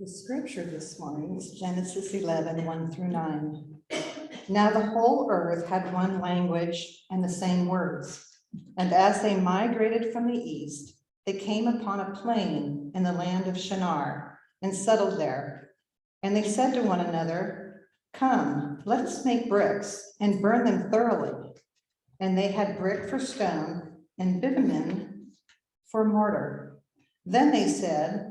The scripture this morning is Genesis 11, 1 through 9. Now the whole earth had one language and the same words. And as they migrated from the east, they came upon a plain in the land of Shinar and settled there. And they said to one another, "Come, let us make bricks and burn them thoroughly." And they had brick for stone and bitumen for mortar. Then they said,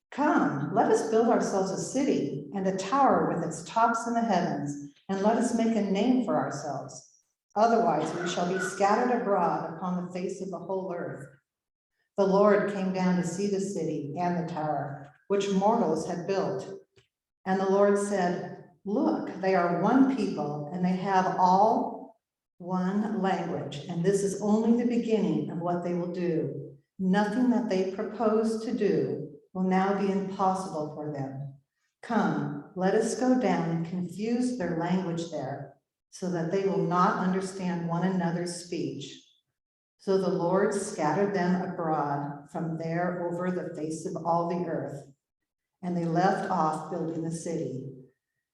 "Come, let us build ourselves a city and a tower with its tops in the heavens, and let us make a name for ourselves. Otherwise we shall be scattered abroad upon the face of the whole earth." The Lord came down to see the city and the tower, which mortals had built. And the Lord said, "Look, they are one people, and they have all one language, and this is only the beginning of what they will do. Nothing that they propose to do will now be impossible for them. Come, let us go down and confuse their language there, so that they will not understand one another's speech." So the Lord scattered them abroad from there over the face of all the earth, and they left off building the city.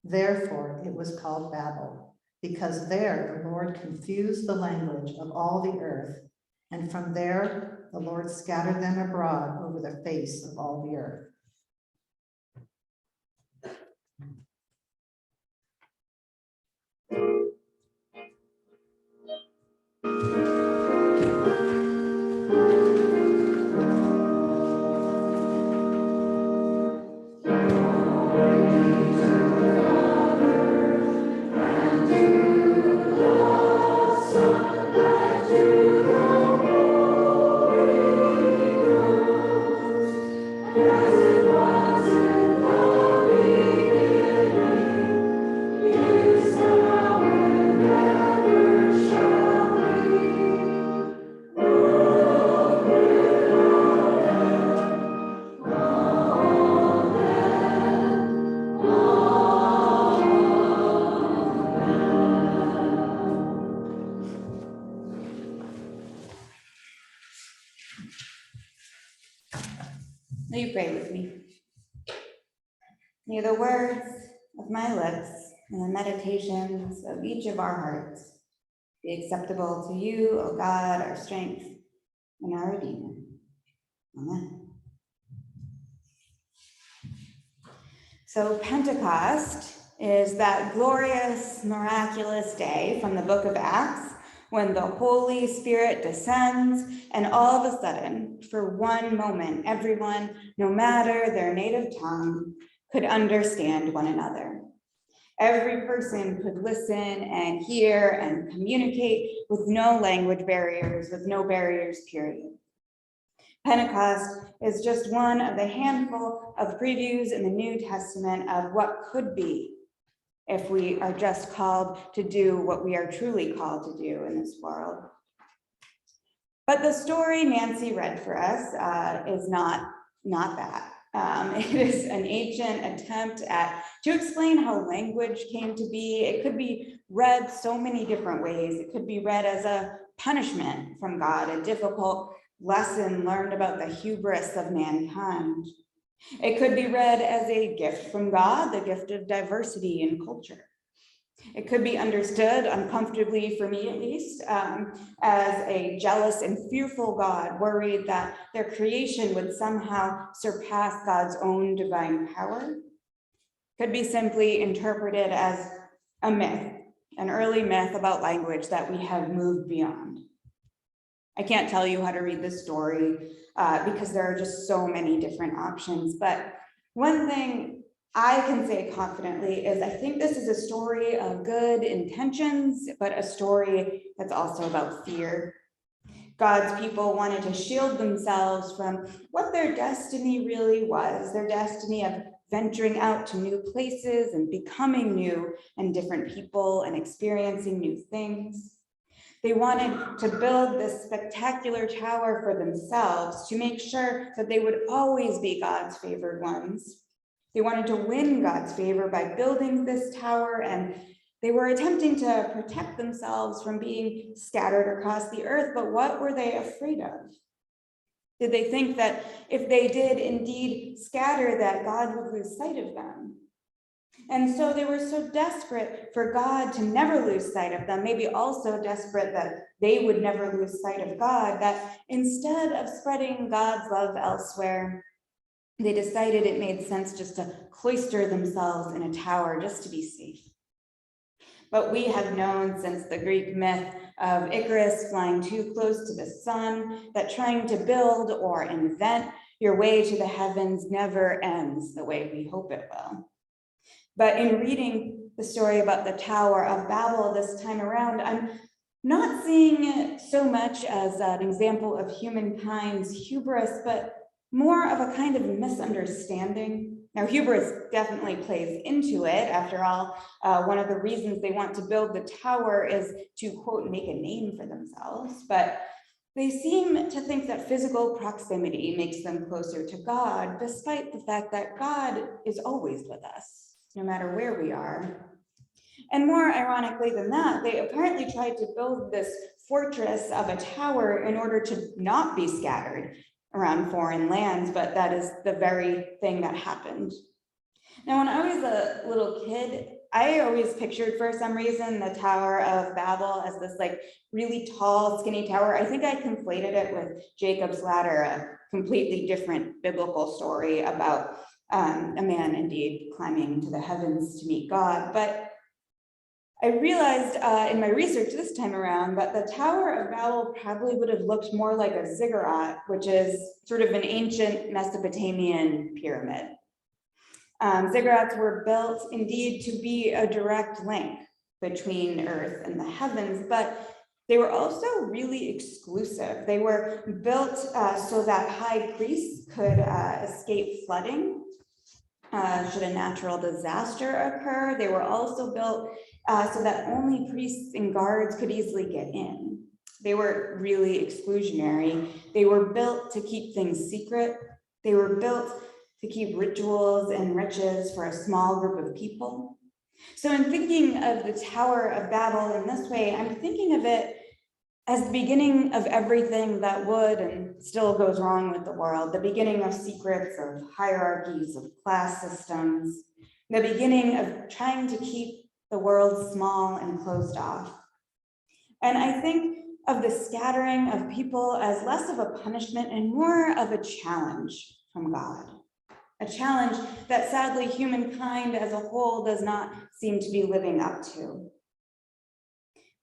Therefore it was called Babel, because there the Lord confused the language of all the earth, and from there the Lord scattered them abroad over the face of all the earth. Will you pray with me? May the words of my lips and the meditations of each of our hearts be acceptable to you, O God, our strength and our Redeemer. Amen. So Pentecost is that glorious, miraculous day from the book of Acts when the Holy Spirit descends and all of a sudden, for one moment, everyone, no matter their native tongue, could understand one another. Every person could listen and hear and communicate with no language barriers, with no barriers, period. Pentecost is just one of the handful of previews in the New Testament of what could be if we are just called to do what we are truly called to do in this world. But the story Nancy read for us is not that. It is an ancient attempt to explain how language came to be. It could be read so many different ways. It could be read as a punishment from God, a difficult lesson learned about the hubris of mankind. It could be read as a gift from God, the gift of diversity in culture. It could be understood, uncomfortably for me at least, as a jealous and fearful God, worried that their creation would somehow surpass God's own divine power. Could be simply interpreted as a myth, an early myth about language that we have moved beyond. I can't tell you how to read this story because there are just so many different options. But one thing I can say confidently is I think this is a story of good intentions, but a story that's also about fear. God's people wanted to shield themselves from what their destiny really was, their destiny of venturing out to new places and becoming new and different people and experiencing new things. They wanted to build this spectacular tower for themselves to make sure that they would always be God's favored ones. They wanted to win God's favor by building this tower, and they were attempting to protect themselves from being scattered across the earth. But what were they afraid of? Did they think that if they did indeed scatter, that God would lose sight of them? And so they were so desperate for God to never lose sight of them, maybe also desperate that they would never lose sight of God, that instead of spreading God's love elsewhere, they decided it made sense just to cloister themselves in a tower just to be safe. But we have known since the Greek myth of Icarus flying too close to the sun that trying to build or invent your way to the heavens never ends the way we hope it will. But in reading the story about the Tower of Babel this time around, I'm not seeing it so much as an example of humankind's hubris, but more of a kind of misunderstanding. Now, hubris definitely plays into it. After all, one of the reasons they want to build the tower is to, quote, make a name for themselves. But they seem to think that physical proximity makes them closer to God, despite the fact that God is always with us, no matter where we are. And more ironically than that, they apparently tried to build this fortress of a tower in order to not be scattered around foreign lands, but that is the very thing that happened. Now, when I was a little kid, I always pictured for some reason the Tower of Babel as this like really tall, skinny tower. I think I conflated it with Jacob's Ladder, a completely different biblical story about a man indeed climbing to the heavens to meet God. But I realized in my research this time around that the Tower of Babel probably would have looked more like a ziggurat, which is sort of an ancient Mesopotamian pyramid. Ziggurats were built indeed to be a direct link between earth and the heavens, but they were also really exclusive. They were built so that high priests could escape flooding should a natural disaster occur. They were also built so that only priests and guards could easily get in. They were really exclusionary. They were built to keep things secret. They were built to keep rituals and riches for a small group of people. So in thinking of the Tower of Babel in this way, I'm thinking of it as the beginning of everything that would and still goes wrong with the world, the beginning of secrets, of hierarchies, of class systems, the beginning of trying to keep the world small and closed off. And I think of the scattering of people as less of a punishment and more of a challenge from God. A challenge that sadly humankind as a whole does not seem to be living up to.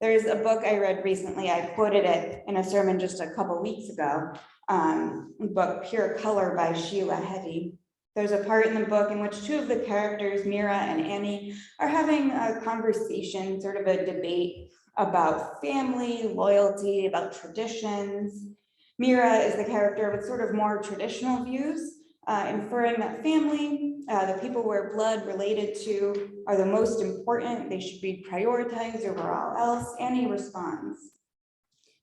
There's a book I read recently, I quoted it in a sermon just a couple weeks ago, book Pure Color by Sheila Heti. There's a part in the book in which two of the characters, Mira and Annie, are having a conversation, sort of a debate about family, loyalty, about traditions. Mira is the character with sort of more traditional views, inferring that family, the people we're blood related to, are the most important. They should be prioritized over all else. Annie responds,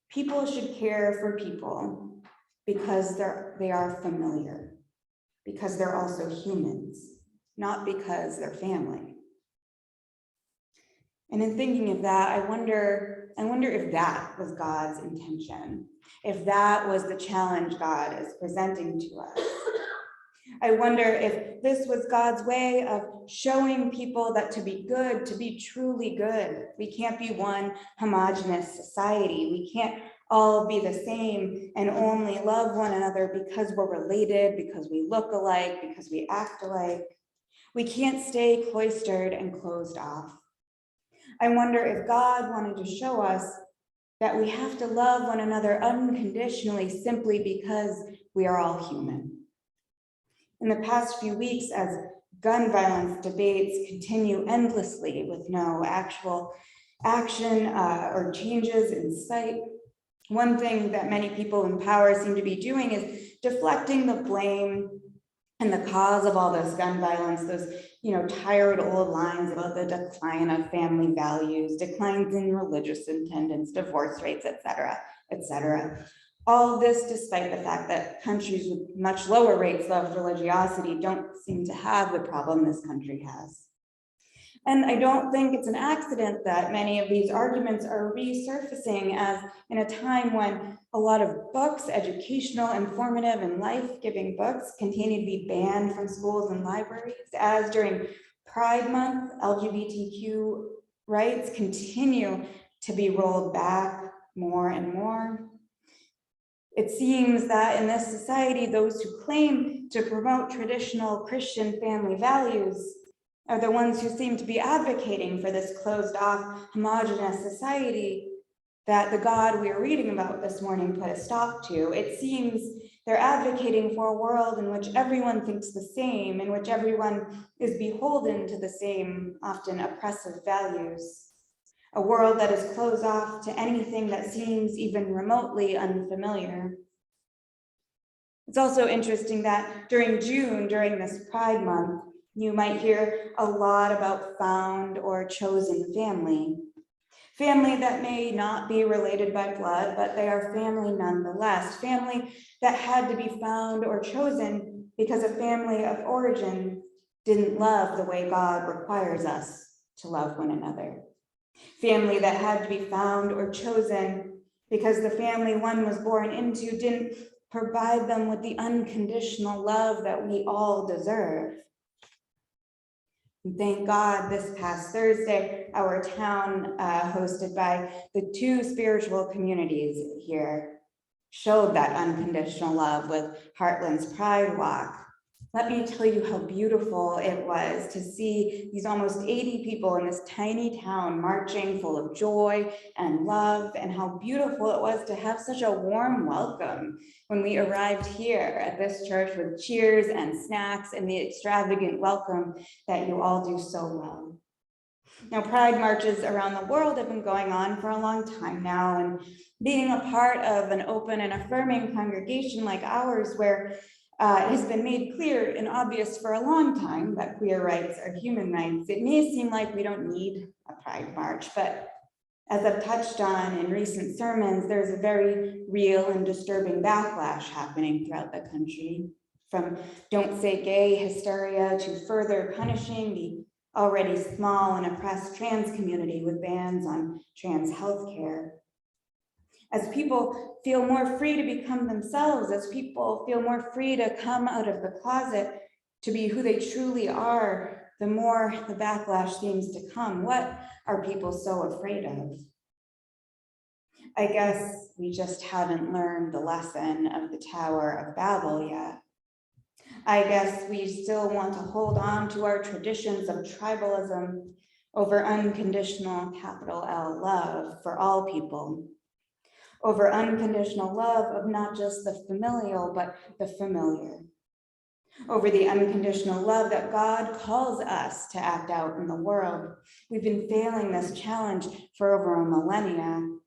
people should care for people because they are familiar, because they're also humans, not because they're family. And in thinking of that, I wonder if that was God's intention, if that was the challenge God is presenting to us. I wonder if this was God's way of showing people that to be good, to be truly good, we can't be one homogenous society. We can't all be the same and only love one another because we're related, because we look alike, because we act alike. We can't stay cloistered and closed off. I wonder if God wanted to show us that we have to love one another unconditionally simply because we are all human. In the past few weeks, as gun violence debates continue endlessly with no actual action or changes in sight, one thing that many people in power seem to be doing is deflecting the blame and the cause of all this gun violence, those tired old lines about the decline of family values, declines in religious attendance, divorce rates, et cetera, et cetera. All this despite the fact that countries with much lower rates of religiosity don't seem to have the problem this country has. And I don't think it's an accident that many of these arguments are resurfacing as in a time when a lot of books, educational, informative, and life-giving books continue to be banned from schools and libraries, as during Pride Month, LGBTQ rights continue to be rolled back more and more. It seems that in this society, those who claim to promote traditional Christian family values are the ones who seem to be advocating for this closed-off, homogenous society that the God we are reading about this morning put a stop to. It seems they're advocating for a world in which everyone thinks the same, in which everyone is beholden to the same, often oppressive values. A world that is closed off to anything that seems even remotely unfamiliar. It's also interesting that during June, during this Pride Month, you might hear a lot about found or chosen family. Family that may not be related by blood, but they are family nonetheless. Family that had to be found or chosen because a family of origin didn't love the way God requires us to love one another. Family that had to be found or chosen because the family one was born into didn't provide them with the unconditional love that we all deserve. And thank God this past Thursday, our town, hosted by the two spiritual communities here, showed that unconditional love with Heartland's Pride Walk. Let me tell you how beautiful it was to see these almost 80 people in this tiny town marching full of joy and love, and how beautiful it was to have such a warm welcome when we arrived here at this church with cheers and snacks and the extravagant welcome that you all do so well. Now, Pride marches around the world have been going on for a long time now, and being a part of an open and affirming congregation like ours, where it has been made clear and obvious for a long time that queer rights are human rights, it may seem like we don't need a Pride March, but as I've touched on in recent sermons, there's a very real and disturbing backlash happening throughout the country, from don't say gay hysteria to further punishing the already small and oppressed trans community with bans on trans healthcare. As people feel more free to become themselves, as people feel more free to come out of the closet to be who they truly are, the more the backlash seems to come. What are people so afraid of? I guess we just haven't learned the lesson of the Tower of Babel yet. I guess we still want to hold on to our traditions of tribalism over unconditional, capital L, love for all people, over unconditional love of not just the familial, but the familiar, over the unconditional love that God calls us to act out in the world. We've been failing this challenge for over a millennia,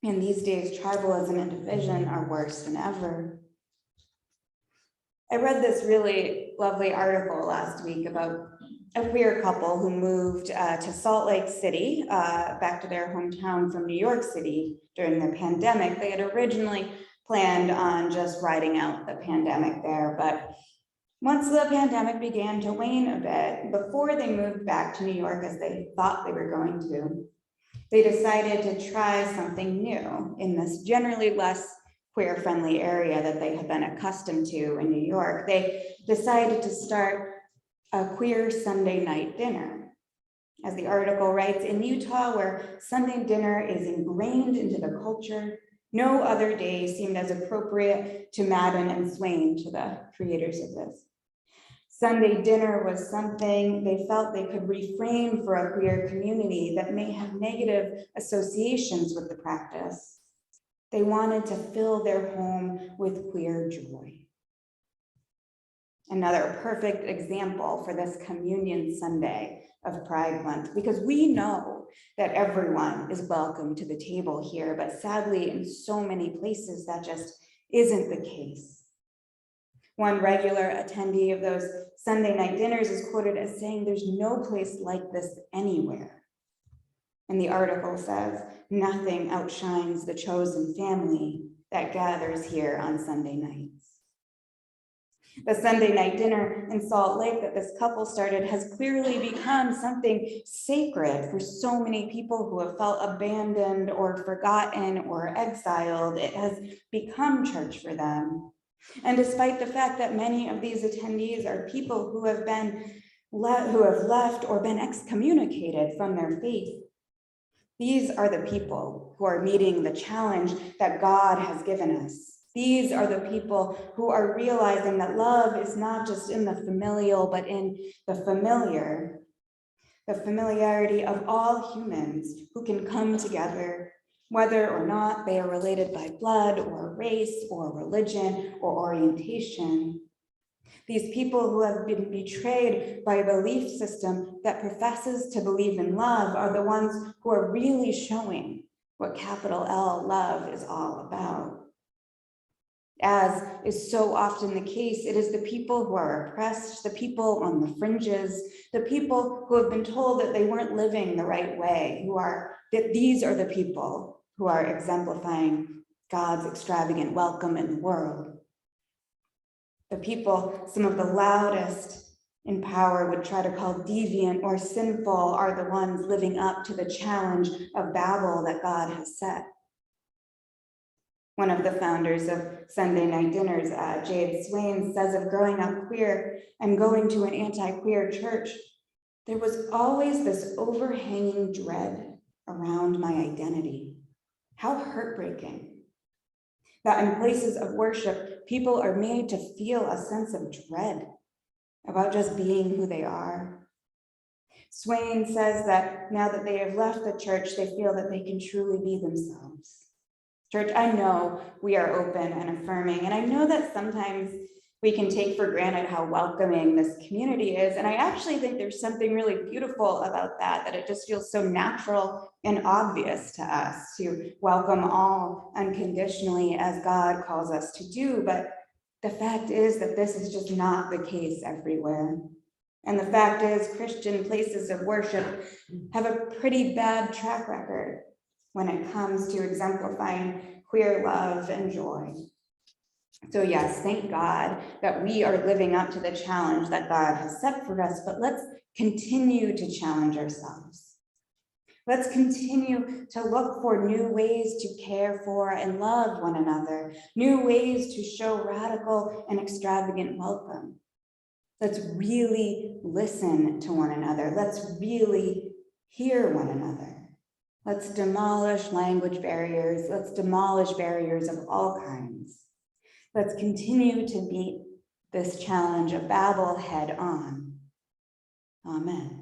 and these days tribalism and division are worse than ever. I read this really lovely article last week about a queer couple who moved to Salt Lake City, back to their hometown from New York City during the pandemic. They had originally planned on just riding out the pandemic there, but once the pandemic began to wane a bit, before they moved back to New York as they thought they were going to, they decided to try something new in this generally less queer-friendly area that they had been accustomed to in New York. They decided to start a queer Sunday night dinner. As the article writes, in Utah, where Sunday dinner is ingrained into the culture, no other day seemed as appropriate to Madden and Swain, to the creators of this. Sunday dinner was something they felt they could reframe for a queer community that may have negative associations with the practice. They wanted to fill their home with queer joy. Another perfect example for this Communion Sunday of Pride Month, because we know that everyone is welcome to the table here, but sadly in so many places that just isn't the case. One regular attendee of those Sunday night dinners is quoted as saying, "There's no place like this anywhere." And the article says, "Nothing outshines the chosen family that gathers here on Sunday nights." The Sunday night dinner in Salt Lake that this couple started has clearly become something sacred for so many people who have felt abandoned or forgotten or exiled. It has become church for them. And despite the fact that many of these attendees are people who have left or been excommunicated from their faith, these are the people who are meeting the challenge that God has given us. These are the people who are realizing that love is not just in the familial, but in the familiar, the familiarity of all humans who can come together, whether or not they are related by blood or race or religion or orientation. These people who have been betrayed by a belief system that professes to believe in love are the ones who are really showing what capital L love is all about. As is so often the case, it is the people who are oppressed, the people on the fringes, the people who have been told that they weren't living the right way, that these are the people who are exemplifying God's extravagant welcome in the world. The people, some of the loudest in power would try to call deviant or sinful, are the ones living up to the challenge of Babel that God has set. One of the founders of Sunday night dinners, Jade Swain, says of growing up queer and going to an anti-queer church, there was always this overhanging dread around my identity. How heartbreaking that in places of worship, people are made to feel a sense of dread about just being who they are. Swain says that now that they have left the church, they feel that they can truly be themselves. Church, I know we are open and affirming, and I know that sometimes we can take for granted how welcoming this community is, and I actually think there's something really beautiful about that it just feels so natural and obvious to us to welcome all unconditionally as God calls us to do, but the fact is that this is just not the case everywhere. And the fact is, Christian places of worship have a pretty bad track record when it comes to exemplifying queer love and joy. So yes, thank God that we are living up to the challenge that God has set for us, but let's continue to challenge ourselves. Let's continue to look for new ways to care for and love one another, new ways to show radical and extravagant welcome. Let's really listen to one another. Let's really hear one another. Let's demolish language barriers. Let's demolish barriers of all kinds. Let's continue to meet this challenge of Babel head on. Amen.